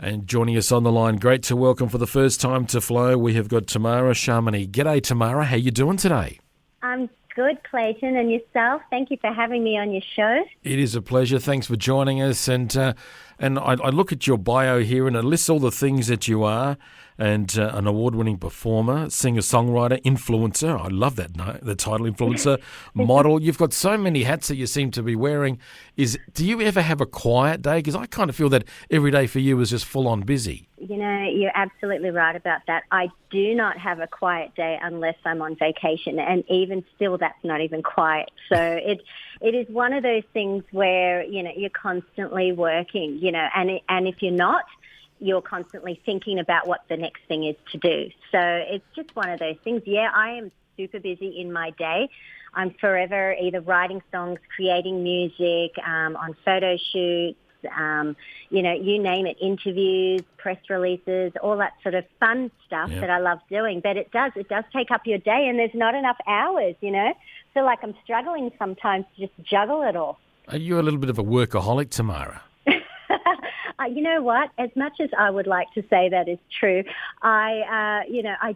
And joining us on the line, great to welcome for the first time to Flow, we have got Tamara Shamini. G'day, Tamara. How you doing today? I'm good, Clayton, and yourself? Thank you for having me on your show. It is a pleasure. Thanks for joining us. And I look at your bio here and it lists all the things that you are, and an award-winning performer, singer-songwriter, influencer. I love that the title, influencer, model. You've got so many hats that you seem to be wearing. Do you ever have a quiet day? Because I kind of feel that every day for you is just full-on busy. You know, you're absolutely right about that. I do not have a quiet day unless I'm on vacation, and even still, that's not even quiet. So it is one of those things where, you know, you're constantly working, you know, and if you're not, you're constantly thinking about what the next thing is to do. So it's just one of those things. Yeah, I am super busy in my day. I'm forever either writing songs, creating music, on photo shoots, you know, you name it, interviews, press releases, all that sort of fun stuff that I love doing. But it does take up your day, and there's not enough hours, you know. I feel like I'm struggling sometimes to just juggle it all. Are you a little bit of a workaholic, Tamara? You know what? As much as I would like to say that is true, I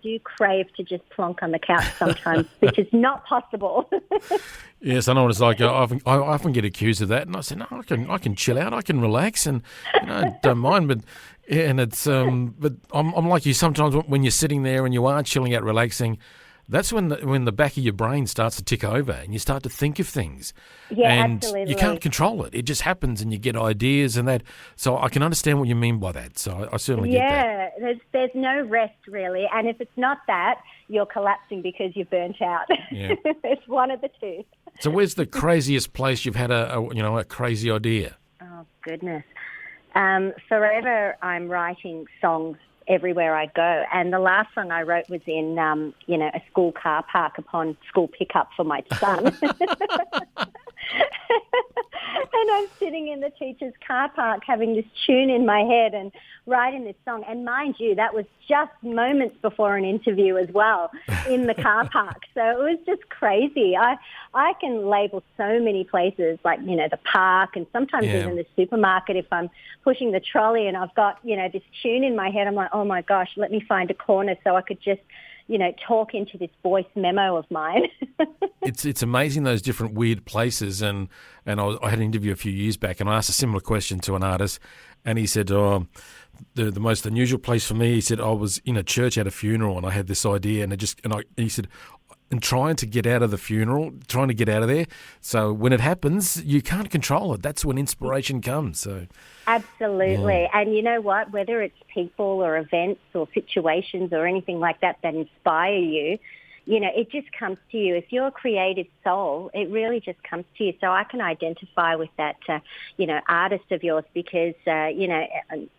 do crave to just plonk on the couch sometimes, which is not possible. Yes, I know what it's like. I often get accused of that, and I say, no, I can chill out, I can relax, and you know, don't mind. But it's but I'm like you. Sometimes when you're sitting there and you are chilling out, relaxing, that's when the back of your brain starts to tick over and you start to think of things. Yeah, and absolutely. You can't control it. It just happens and you get ideas and that. So I can understand what you mean by that. So I certainly get that. Yeah, there's no rest really. And if it's not that, you're collapsing because you're burnt out. Yeah. It's one of the two. So where's the craziest place you've had a crazy idea? Oh, goodness. Forever I'm writing songs everywhere I go. And the last song I wrote was in, a school car park upon school pickup for my son. And I'm sitting in the teacher's car park having this tune in my head and writing this song. And mind you, that was just moments before an interview as well in the car park. So it was just crazy. I can label so many places like, you know, the park and sometimes even the supermarket if I'm pushing the trolley and I've got, you know, this tune in my head. I'm like, oh my gosh, let me find a corner so I could just, you know, talk into this voice memo of mine. It's amazing, those different weird places. And I had an interview a few years back and I asked a similar question to an artist and he said, the most unusual place for me, he said, I was in a church at a funeral and I had this idea and he said, and trying to get out of the funeral, trying to get out of there. So when it happens, you can't control it. That's when inspiration comes. So absolutely. Yeah. And you know what? Whether it's people or events or situations or anything like that inspire you, you know, it just comes to you. If you're a creative soul, it really just comes to you. So I can identify with that, artist of yours because,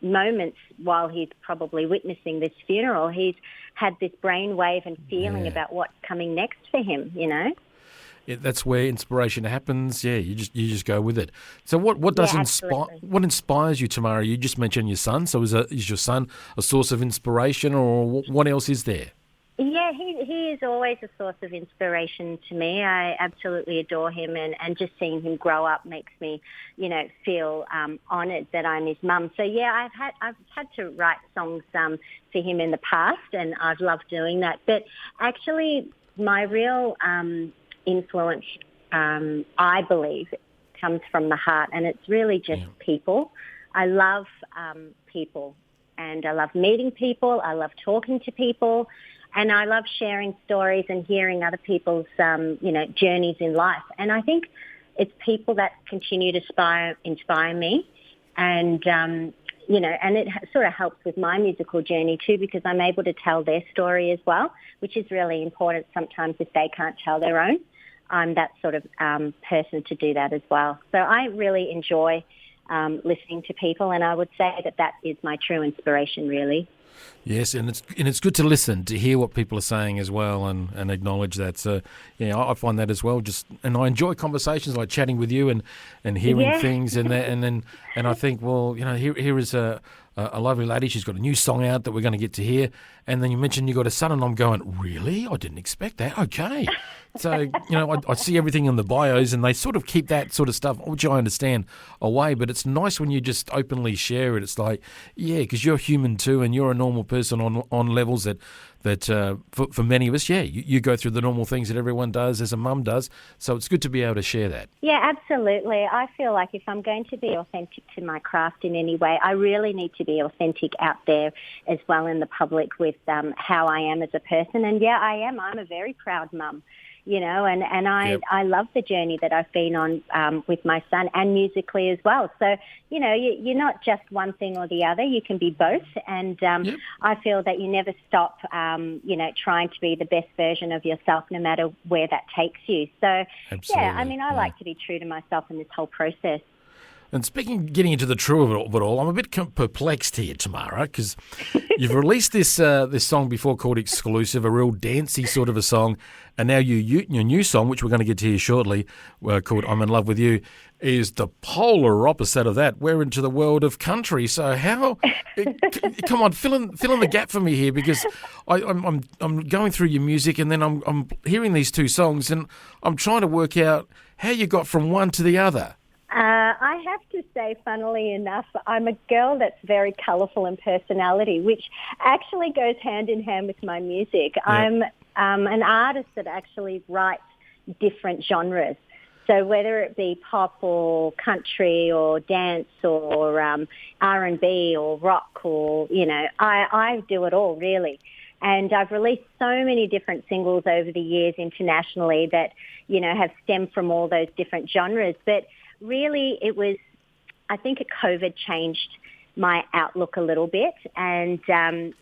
moments while he's probably witnessing this funeral, he's had this brainwave and feeling about what's coming next for him, you know. Yeah, that's where inspiration happens. Yeah, you just go with it. So what does inspire? What inspires you, Tamara? You just mentioned your son. So is your son a source of inspiration, or what else is there? Yeah, he is always a source of inspiration to me. I absolutely adore him, and just seeing him grow up makes me, you know, feel honoured that I'm his mum. So yeah, I've had to write songs for him in the past, and I've loved doing that. But actually, my real influence, I believe, comes from the heart, and it's really just people. I love people, and I love meeting people. I love talking to people. And I love sharing stories and hearing other people's, journeys in life. And I think it's people that continue to inspire me. And, and it sort of helps with my musical journey too, because I'm able to tell their story as well, which is really important sometimes if they can't tell their own. I'm that sort of person to do that as well. So I really enjoy listening to people, and I would say that is my true inspiration, really. Yes, and it's good to listen, to hear what people are saying as well, and acknowledge that. So, yeah, I find that as well. And I enjoy conversations like chatting with you and hearing things, and I think, well, here is a lovely lady. She's got a new song out that we're going to get to hear. And then you mentioned you got a son, and I'm going, really? I didn't expect that. Okay. So, I see everything in the bios, and they sort of keep that sort of stuff, which I understand, away. But it's nice when you just openly share it. It's like, yeah, because you're human too, and you're a normal person on levels that for many of us, you go through the normal things that everyone does, as a mum does. So it's good to be able to share that. Yeah, absolutely. I feel like if I'm going to be authentic to my craft in any way, I really need to be authentic out there as well in the public with how I am as a person. And yeah, I am. I'm a very proud mum. And I love the journey that I've been on with my son, and musically as well. So, you're not just one thing or the other. You can be both. And I feel that you never stop, trying to be the best version of yourself, no matter where that takes you. So, absolutely. I like to be true to myself in this whole process. And getting into the true of it all, I'm a bit perplexed here, Tamara, because you've released this song before called Exclusive, a real dancey sort of a song, and now your new song, which we're going to get to here shortly, called I'm in Love with You, is the polar opposite of that. We're into the world of country. So come on, fill in the gap for me here, because I'm going through your music, and then I'm hearing these two songs, and I'm trying to work out how you got from one to the other. I have to say, funnily enough, I'm a girl that's very colourful in personality, which actually goes hand in hand with my music. Yep. I'm an artist that actually writes different genres. So whether it be pop or country or dance or R&B or rock or, I do it all, really. And I've released so many different singles over the years internationally that, have stemmed from all those different genres. But really, I think COVID changed my outlook a little bit. And,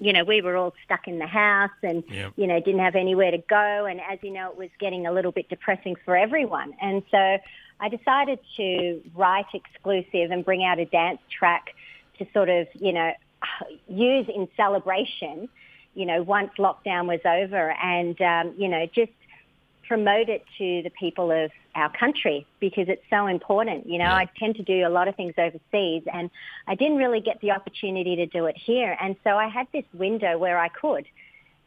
we were all stuck in the house and, didn't have anywhere to go. And as you know, it was getting a little bit depressing for everyone. And so I decided to write Exclusive and bring out a dance track to sort of, use in celebration, once lockdown was over, and, just promote it to the people of our country, because it's so important. I tend to do a lot of things overseas, and I didn't really get the opportunity to do it here. And so I had this window where I could.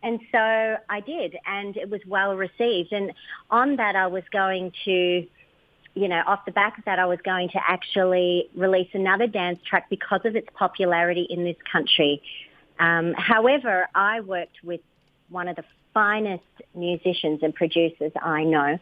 And so I did, and it was well received. And on that, I was going to, off the back of that, I was going to actually release another dance track because of its popularity in this country. However, I worked with one of the finest musicians and producers I know,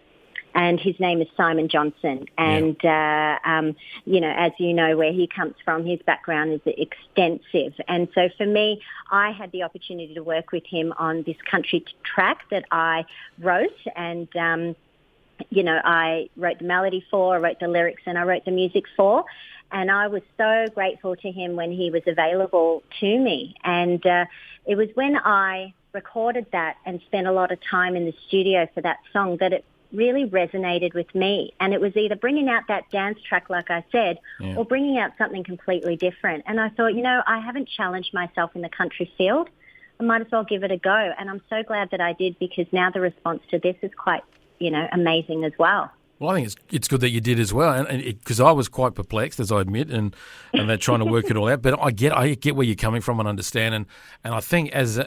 and his name is Simon Johnson. And, as you know, where he comes from, his background is extensive. And so for me, I had the opportunity to work with him on this country track that I wrote, and, I wrote the melody for, I wrote the lyrics, and I wrote the music for. And I was so grateful to him when he was available to me. And it was when I recorded that and spent a lot of time in the studio for that song that it really resonated with me. And it was either bringing out that dance track, like I said, or bringing out something completely different. And I thought, I haven't challenged myself in the country field. I might as well give it a go. And I'm so glad that I did, because now the response to this is quite, amazing as well. Well, I think it's good that you did as well, and because I was quite perplexed, as I admit, and they're trying to work it all out. But I get where you're coming from and understand, and I think as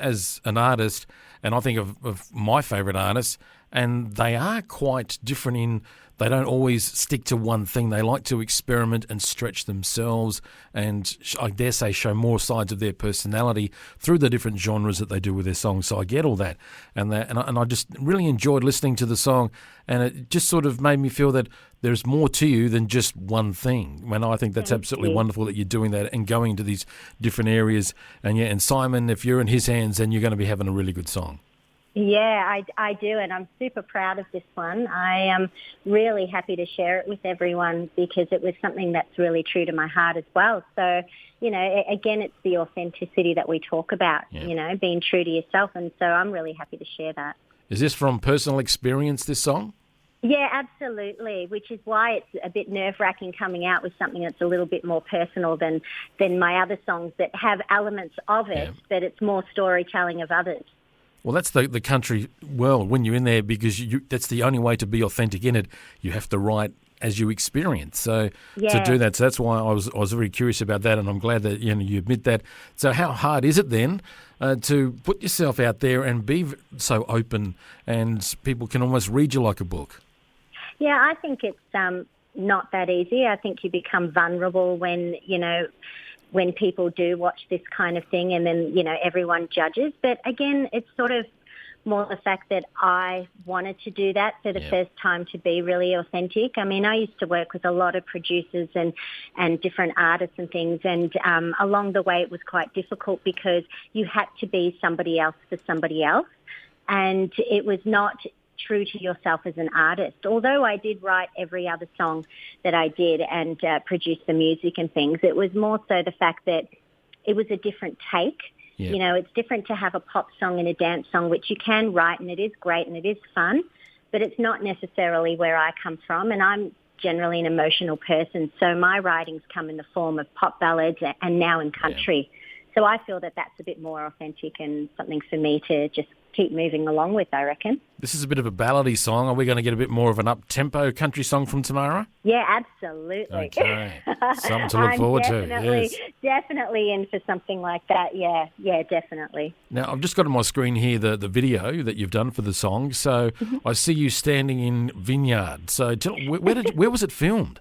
an artist, and I think of my favourite artists, and they are quite different in they don't always stick to one thing. They like to experiment and stretch themselves, and I dare say show more sides of their personality through the different genres that they do with their songs. So I get all that, and I just really enjoyed listening to the song, and it just sort of made me feel that there's more to you than just one thing. And I think that's absolutely wonderful that you're doing that and going to these different areas. And Simon, if you're in his hands, then you're going to be having a really good song. Yeah, I do, and I'm super proud of this one. I am really happy to share it with everyone because it was something that's really true to my heart as well. So, again, it's the authenticity that we talk about, being true to yourself, and so I'm really happy to share that. Is this from personal experience, this song? Yeah, absolutely, which is why it's a bit nerve-wracking coming out with something that's a little bit more personal than my other songs that have elements of it, but it's more storytelling of others. Well, that's the country world when you're in there, because that's the only way to be authentic in it. You have to write as you experience. So to do that, so that's why I was very curious about that, and I'm glad that you admit that. So how hard is it then to put yourself out there and be so open, and people can almost read you like a book? Yeah, I think it's not that easy. I think you become vulnerable when people do watch this kind of thing, and then, everyone judges. But again, it's sort of more the fact that I wanted to do that for the first time, to be really authentic. I mean, I used to work with a lot of producers and different artists and things, and along the way it was quite difficult because you had to be somebody else for somebody else, and it was not true to yourself as an artist. Although I did write every other song that I did and produce the music and things, it was more so the fact that it was a different take. Yeah. It's different to have a pop song and a dance song, which you can write, and it is great and it is fun, but it's not necessarily where I come from, and I'm generally an emotional person, so my writings come in the form of pop ballads and now in country. So I feel that that's a bit more authentic and something for me to just keep moving along with, I reckon. This is a bit of a ballady song. Are we going to get a bit more of an up-tempo country song from Tamara? Yeah, absolutely. Okay. Something to look forward to. Yes. Definitely in for something like that. Yeah, definitely. Now, I've just got on my screen here the video that you've done for the song. So I see you standing in Vineyard. So where was it filmed?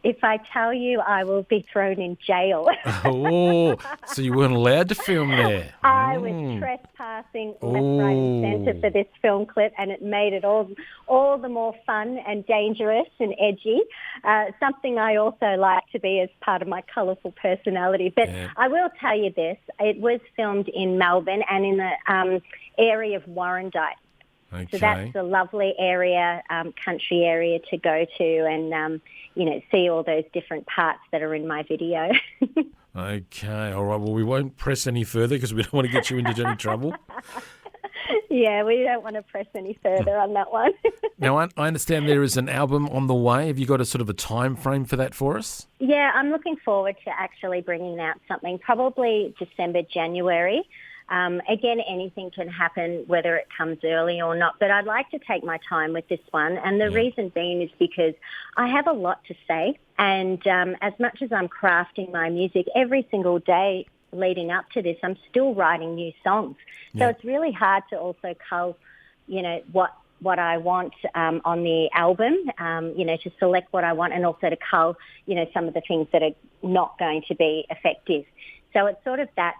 If I tell you, I will be thrown in jail. Oh, so you weren't allowed to film there. I was trespassing left, right and centre for this film clip, and it made it all the more fun and dangerous and edgy, something I also like to be as part of my colourful personality. But I will tell you this, it was filmed in Melbourne and in the area of Warrandyte. Okay. So that's a lovely area, country area to go to and, see all those different parts that are in my video. Okay, all right. Well, we won't press any further because we don't want to get you into any trouble. Yeah, we don't want to press any further on that one. Now, I understand there is an album on the way. Have you got a sort of a time frame for that for us? Yeah, I'm looking forward to actually bringing out something, probably December, January. Again, anything can happen, whether it comes early or not, but I'd like to take my time with this one. And the reason being is because I have a lot to say. And as much as I'm crafting my music every single day leading up to this, I'm still writing new songs. So it's really hard to also cull, what I want on the album, to select what I want, and also to cull, some of the things that are not going to be effective. So it's sort of that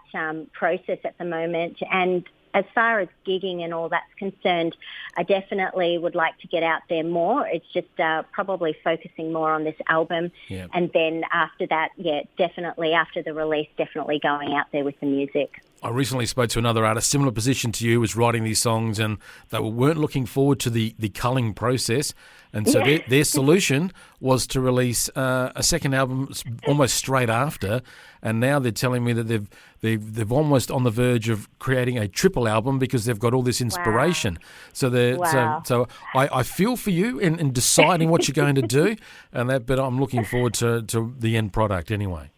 process at the moment. And as far as gigging and all that's concerned, I definitely would like to get out there more. It's just probably focusing more on this album. Yeah. And then after that, definitely after the release, definitely going out there with the music. I recently spoke to another artist, similar position to you, was writing these songs, and they weren't looking forward to the culling process. And so their solution was to release a second album almost straight after. And now they're telling me that they've almost on the verge of creating a triple album because they've got all this inspiration. Wow. So I feel for you in deciding what you're going to do, but I'm looking forward to the end product anyway.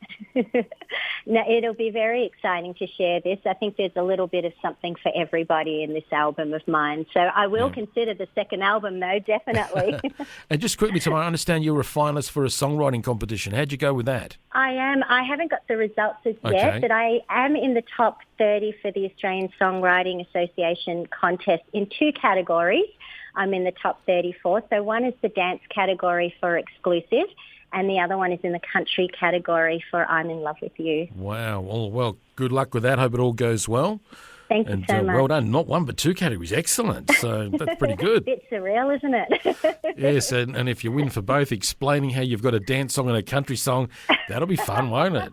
No, it'll be very exciting to share this. I think there's a little bit of something for everybody in this album of mine. So I will consider the second album, though, definitely. And just quickly, Tamara, I understand you were a finalist for a songwriting competition. How'd you go with that? I am. I haven't got the results as yet, but I am in the top 30 for the Australian Songwriting Association contest in 2 categories. I'm in the top 34. So one is the dance category for exclusive, and the other one is in the country category for I'm in love with you. Wow. Well, good luck with that. Hope it all goes well. Thank you so much. Well done. Not 1 but 2 categories. Excellent. So that's pretty good. Bit surreal, isn't it? Yes, and if you win for both, explaining how you've got a dance song and a country song, that'll be fun, won't it?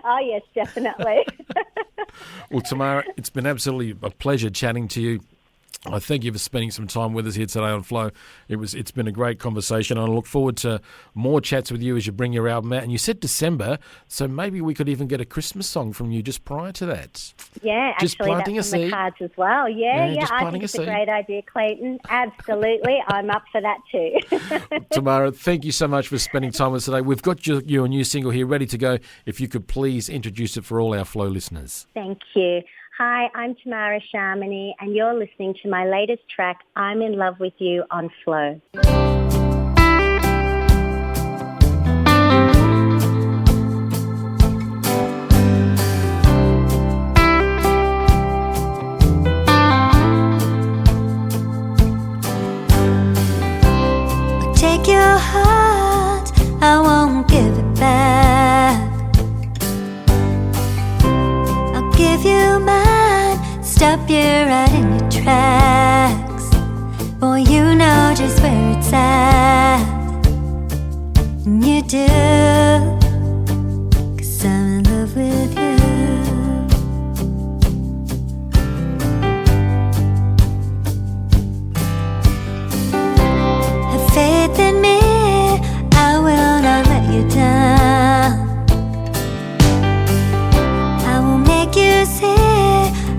Oh, yes, definitely. Well, Tamara, it's been absolutely a pleasure chatting to you. I thank you for spending some time with us here today on Flow. It's been a great conversation. I look forward to more chats with you as you bring your album out. And you said December, so maybe we could even get a Christmas song from you just prior to that. Yeah, just actually planting that's a on the seed. cards as well. Yeah, just I planting think it's a a seed. great idea, Clayton. Absolutely. I'm up for that too. Tamara, thank you so much for spending time with us today. We've got your new single here ready to go. If you could please introduce it for all our Flow listeners. Thank you. Hi, I'm Tamara Shamini, and you're listening to my latest track, I'm in Love with You, on Flow. Take your heart, I won't give it back. I'll give you mine, stop you right in your tracks. Boy, you know just where it's at, and you do, 'cause I'm in love with you. Have faith in me, I will not let you down. I will make you see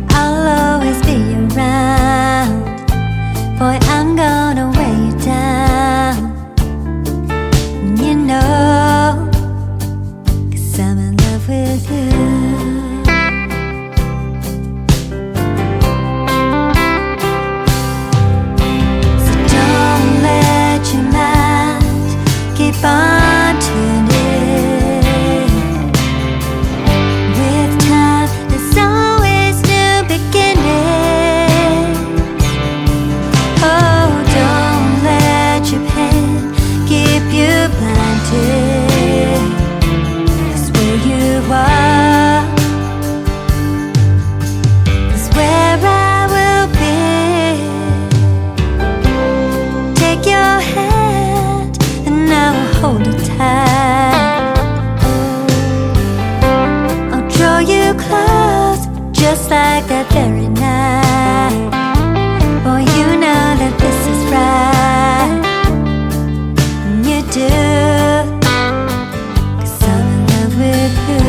I'll always be around. Boy, I'm gonna weigh you down, and you know, 'cause I'm in love with you. So don't let your mind keep on turning. With time, there's always new beginnings. Oh, don't let your pain keep you blinded. 'Cause where you are is where I will be. Take your hand and I will hold it tight. I'll draw you close just like that very night. Boy, you know that this is right, and you do, 'cause I'm in love with you.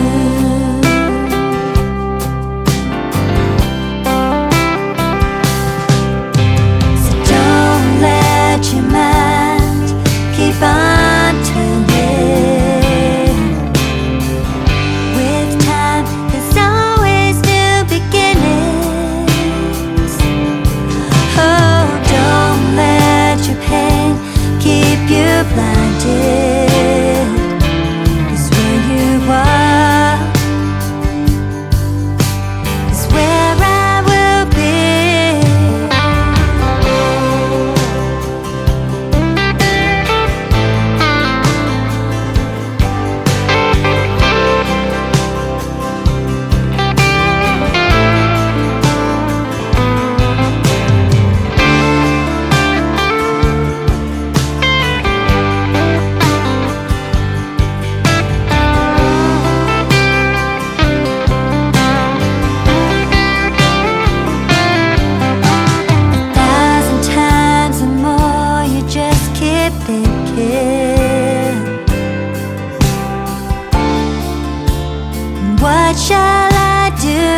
So don't let your mind keep on turning. With time, there's always new beginnings. Oh, don't let your pain keep you blinded. 'Cause where you are is where I will be. A thousand times and more, you just keep thinking, what shall I do?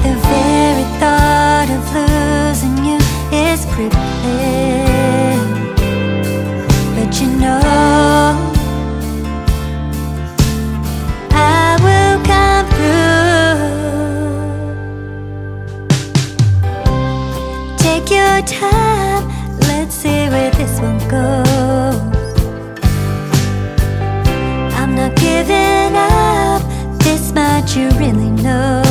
The very thought of losing you is crippling. But you know, I will come through. Take your time, let's see where this one goes. I'm not giving up, this much you really know.